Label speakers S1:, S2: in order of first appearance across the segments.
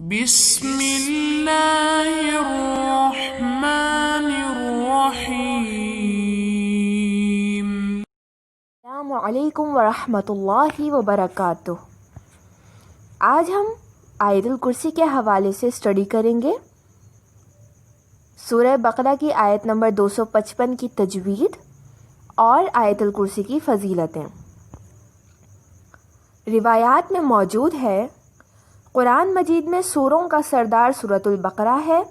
S1: بسم اللہ الرحمن الرحیم۔
S2: السلام علیکم ورحمۃ اللہ وبرکاتہ۔ آج ہم آیت الکرسی کے حوالے سے اسٹڈی کریں گے۔ سورہ بقرہ کی آیت نمبر 255 کی تجوید اور آیت الکرسی کی فضیلتیں۔ روایات میں موجود ہے قرآن مجید میں سوروں کا سردار سورۃ البقرہ ہے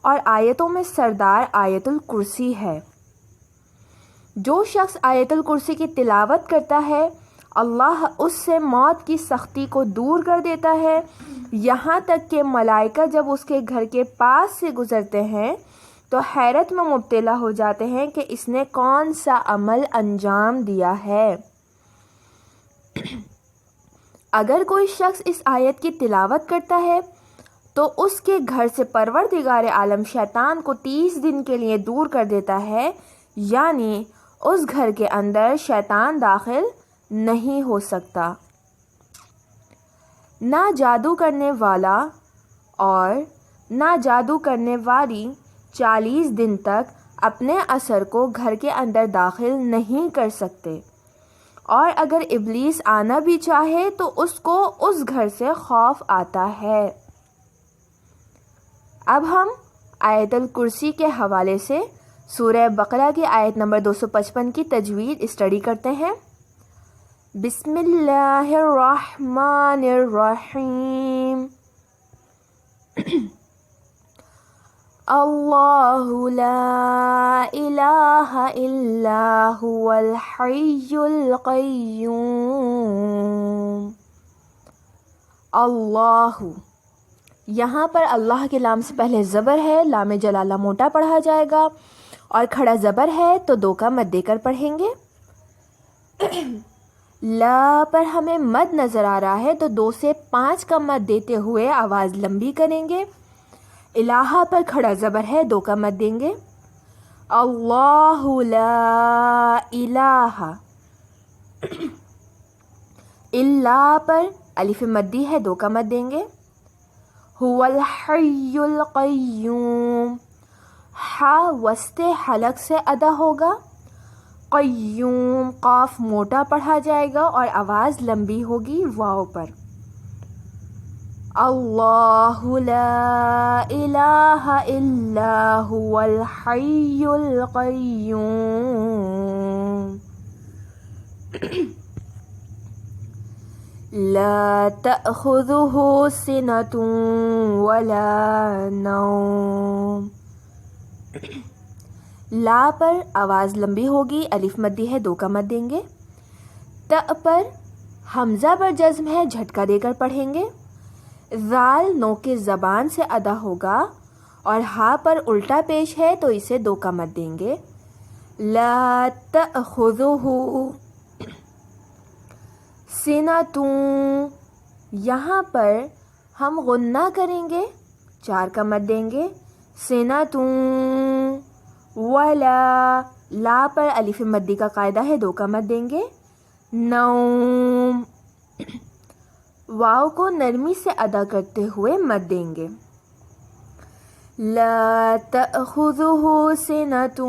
S2: اور آیتوں میں سردار آیت الکرسی ہے۔ جو شخص آیت الکرسی کی تلاوت کرتا ہے اللہ اس سے موت کی سختی کو دور کر دیتا ہے، یہاں تک کہ ملائکہ جب اس کے گھر کے پاس سے گزرتے ہیں تو حیرت میں مبتلا ہو جاتے ہیں کہ اس نے کون سا عمل انجام دیا ہے۔ اگر کوئی شخص اس آیت کی تلاوت کرتا ہے تو اس کے گھر سے پروردگار عالم شیطان کو 30 دن کے لیے دور کر دیتا ہے، یعنی اس گھر کے اندر شیطان داخل نہیں ہو سکتا۔ نہ جادو کرنے والا اور نہ جادو کرنے والی 40 دن تک اپنے اثر کو گھر کے اندر داخل نہیں کر سکتے، اور اگر ابلیس آنا بھی چاہے تو اس کو اس گھر سے خوف آتا ہے۔ اب ہم آیت الکرسی کے حوالے سے سورہ بقرہ کی آیت نمبر 255 کی تجوید اسٹڈی کرتے ہیں۔ بسم اللہ الرحمن الرحیم۔ اللہ لا الہ الا هو الحی القیوم۔ اللہ، یہاں پر اللہ کے لام سے پہلے زبر ہے، لام جلالہ موٹا پڑھا جائے گا، اور کھڑا زبر ہے تو 2 کا مد دے کر پڑھیں گے۔ لا پر ہمیں مد نظر آ رہا ہے تو 2 سے 5 کا مد دیتے ہوئے آواز لمبی کریں گے۔ الہ پر کھڑا زبر ہے، 2 کا مد دیں گے۔ اللہ لا الہ، الا پر الف مدی ہے، 2 کا مد دیں گے۔ هو الحی القیوم، ہا وسط حلق سے ادا ہوگا۔ قیوم، قاف موٹا پڑھا جائے گا اور آواز لمبی ہوگی واو پر۔ اللہ لا الہ الا هو الحی القیوم، لا تأخذه سنة ولا نوم۔ لا پر آواز لمبی ہوگی، الف مدی ہے، 2 کا مد دیں گے۔ تا پر حمزہ پر جزم ہے، جھٹکا دے کر پڑھیں گے۔ ذال نوک زبان سے ادا ہوگا اور ہا پر الٹا پیش ہے تو اسے 2 کا مد دیں گے۔ لا تأخذه سنة، یہاں پر ہم غنہ کریں گے، 4 کا مد دیں گے۔ سنة ولا، لا پر الف مدی کا قاعدہ ہے، 2 کا مد دیں گے۔ نوم، واو کو نرمی سے ادا کرتے ہوئے مد دیں گے۔ لا تأخذه سنة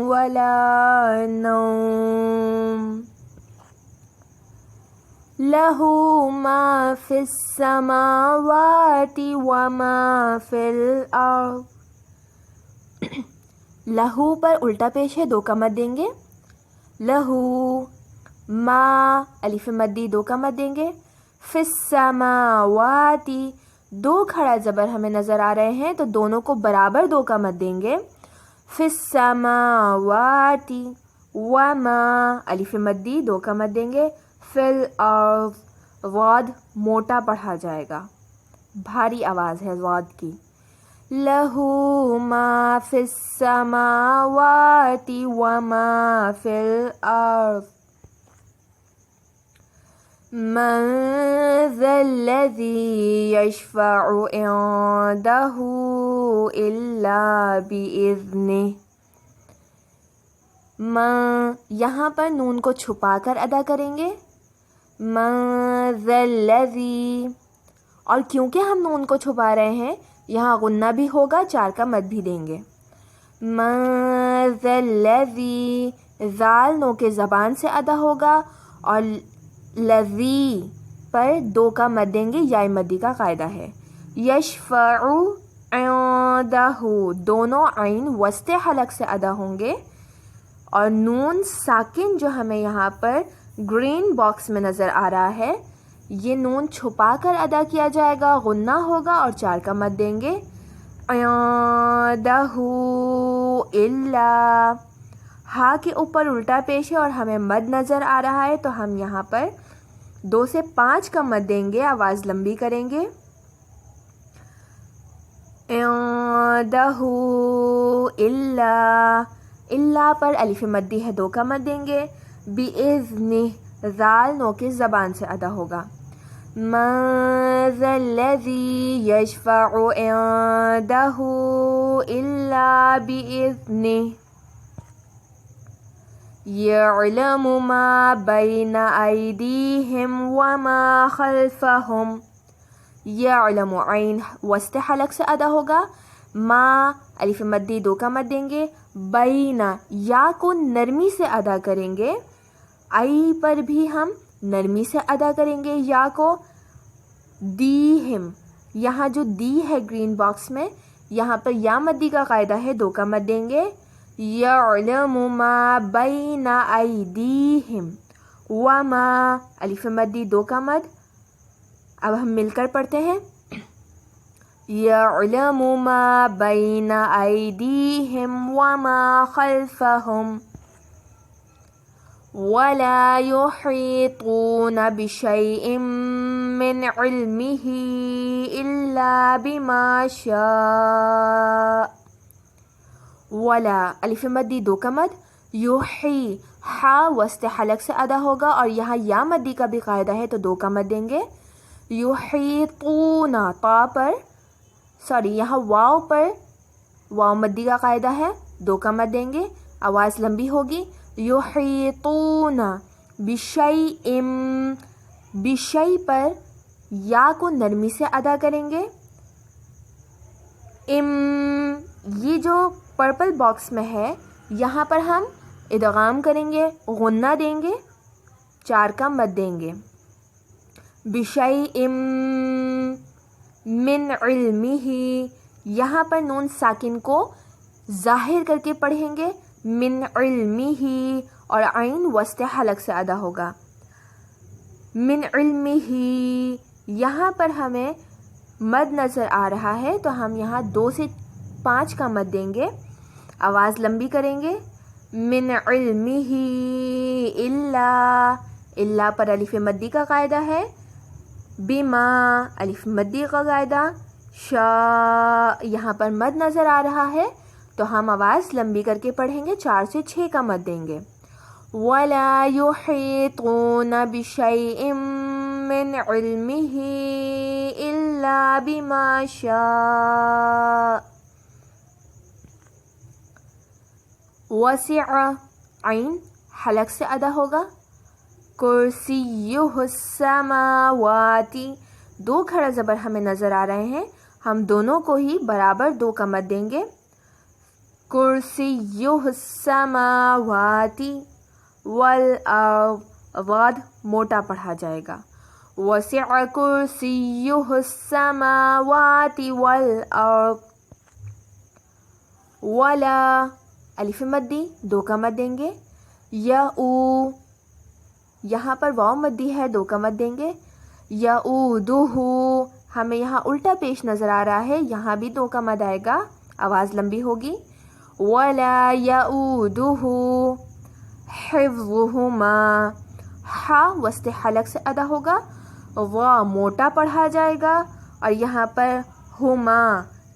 S2: ولا نوم، لہ ما فی السماوات وما فی الارض۔ لہو پر الٹا پیش ہے، 2 کا مد دیں گے۔ لہو، ما الف مدی، 2 کا مد دیں گے۔ فی السماوات، 2 کھڑا زبر ہمیں نظر آ رہے ہیں تو دونوں کو برابر 2 کا مد دیں گے۔ فی السماوات، وما الف مدی، 2 کا مد دیں گے۔ فی الارض، غاد موٹا پڑھا جائے گا، بھاری آواز ہے غاد کی۔ لہ ما فی السماوات وما فی الارض، من ذا الذی یشفع عنده الا بإذنہ۔ من، یہاں پر نون کو چھپا کر ادا کریں گے۔ من ذا الذی، اور کیونکہ ہم نون کو چھپا رہے ہیں یہاں غنہ بھی ہوگا، 4 کا مد بھی دیں گے. من ذا الذی، ذال نو کے زبان سے ادا ہوگا اور لذی پر 2 کا مد دیں گے، یا مدی کا قاعدہ ہے. یشفع عندہ، دونوں عین وسط حلق سے ادا ہوں گے اور نون ساکن جو ہمیں یہاں پر گرین باکس میں نظر آ رہا ہے یہ نون چھپا کر ادا کیا جائے گا، غنہ ہوگا اور 4 کا مد دیں گے. عندہ الا، ہا کے اوپر الٹا پیش ہے اور ہمیں مد نظر آ رہا ہے تو ہم یہاں پر 2 سے 5 کا مد دیں گے، آواز لمبی کریں گے. عندہ الا پر الف مدی ہے، 2 کا مد دیں گے. بِإِذْنِهْ، ذال نو کے زبان سے ادا ہوگا. من ذا الذی یشفع عندہ الا بِإِذْنِهِ یعلم ما بین ایدیہم وما خلفہم. یعلم عین وسط حلق سے ادا ہوگا، ما الف مدی 2 کا مد دیں گے. بینا، یا کو نرمی سے ادا کریں گے، ای پر بھی ہم نرمی سے ادا کریں گے یا کو. دیہم، یہاں جو دی ہے گرین باکس میں یہاں پر یا مدی کا قاعدہ ہے، 2 کا مد دیں گے. یعلم ما بین ایدیہم وما الف مدی 2 کا مد. اب ہم مل کر پڑھتے ہیں. یعلم ما بین ایدیہم وما خلفہم ولا یحیطون بشیء من علمہ الا بما شاء. ولا الف مدی 2 کا مد. یحیی، ہا وسط حلق سے ادا ہوگا اور یہاں یا مدی کا بھی قاعدہ ہے تو 2 کا مد دیں گے. یحیطون، تا پر یہاں واو پر واو مدی کا قاعدہ ہے، 2 کا مد دیں گے، آواز لمبی ہوگی. یحیطون بشیء، بشیء پر یا کو نرمی سے ادا کریں گے. یہ جو پرپل باکس میں ہے یہاں پر ہم ادغام کریں گے، غنہ دیں گے، 4 کا مد دیں گے. بشیء من علمہ، یہاں پر نون ساکن کو ظاہر کر کے پڑھیں گے، من علمہ، اور عین وسط حلق سے ادا ہوگا. من علمہ، یہاں پر ہمیں مد نظر آ رہا ہے تو ہم یہاں 2 سے 5 کا مد دیں گے، آواز لمبی کریں گے. من علمہ الا پر الف مدی کا قاعدہ ہے، بما الف مدی کا قاعدہ، شاء یہاں پر مد نظر آ رہا ہے تو ہم آواز لمبی کر کے پڑھیں گے، 4 سے 6 کا مد دیں گے. ولا یحیطون بشیء من علمہ الا بما شاء. وسع، عین حلق سے ادا ہوگا. کرسیہ السماوات، 2 کھڑا زبر ہمیں نظر آ رہے ہیں، ہم دونوں کو ہی برابر 2 کا مد دیں گے. کرسیہ السماوات والارض، واد موٹا پڑھا جائے گا. وسع کرسیہ السماوات والارض. ولا الف مدی 2 کا مد دیں گے. یعو، یہاں پر واو مدی ہے، 2 کا مد دیں گے. یعودہ، ہمیں یہاں الٹا پیش نظر آ رہا ہے، یہاں بھی 2 کا مد آئے گا، آواز لمبی ہوگی. ولا یعودہ حفظہما، ہا وسط حلق سے ادا ہوگا، وا موٹا پڑھا جائے گا اور یہاں پر ہما،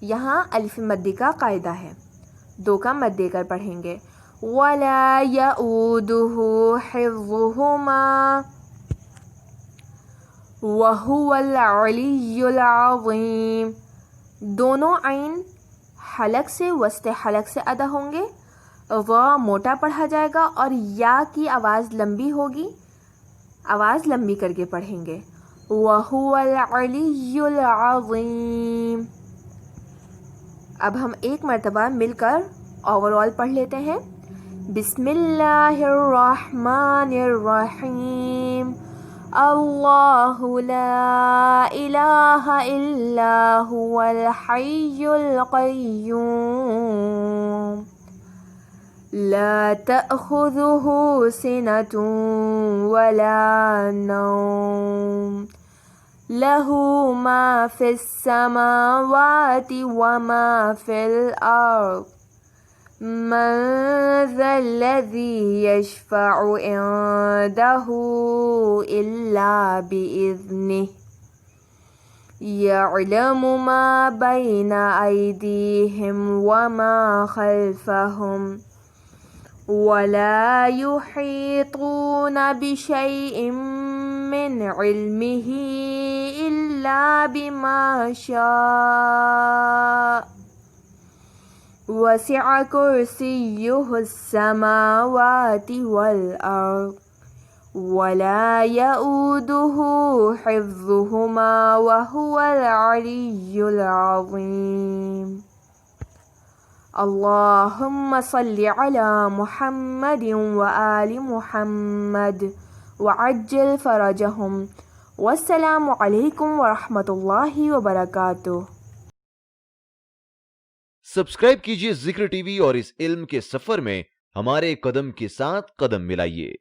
S2: یہاں الف مدی کا قاعدہ ہے، 2 کا مد دے کر پڑھیں گے. ولا یعودہ حفظہما وہو العلی العظیم. دونوں عین حلق سے وسط حلق سے ادا ہوں گے، وا موٹا پڑھا جائے گا اور یا کی آواز لمبی ہوگی، آواز لمبی کر کے پڑھیں گے. وهو العلی العظیم۔ اب ہم ایک مرتبہ مل کر اوور آل پڑھ لیتے ہیں۔ بسم اللہ الرحمن الرحیم۔ اللہ لا الہ الا هو الحی القیوم لا تأخذه سنة ولا نوم له ما في السماوات وما في الأرض من ذا الذي يشفع عنده إلا بإذنه يعلم ما بين أيديهم وما خلفهم ولا يحيطون بشيء من علمه إلا بما شاء وسع كرسيه السماوات والأرض ولا يؤوده حفظهما وهو العلي العظيم۔ اللهم صل على محمد وآل محمد وعجل فرجهم۔ والسلام علیکم ورحمۃ اللہ وبرکاتہ۔
S3: سبسکرائب کیجئے ذکر ٹی وی اور اس علم کے سفر میں ہمارے قدم کے ساتھ قدم ملائیے۔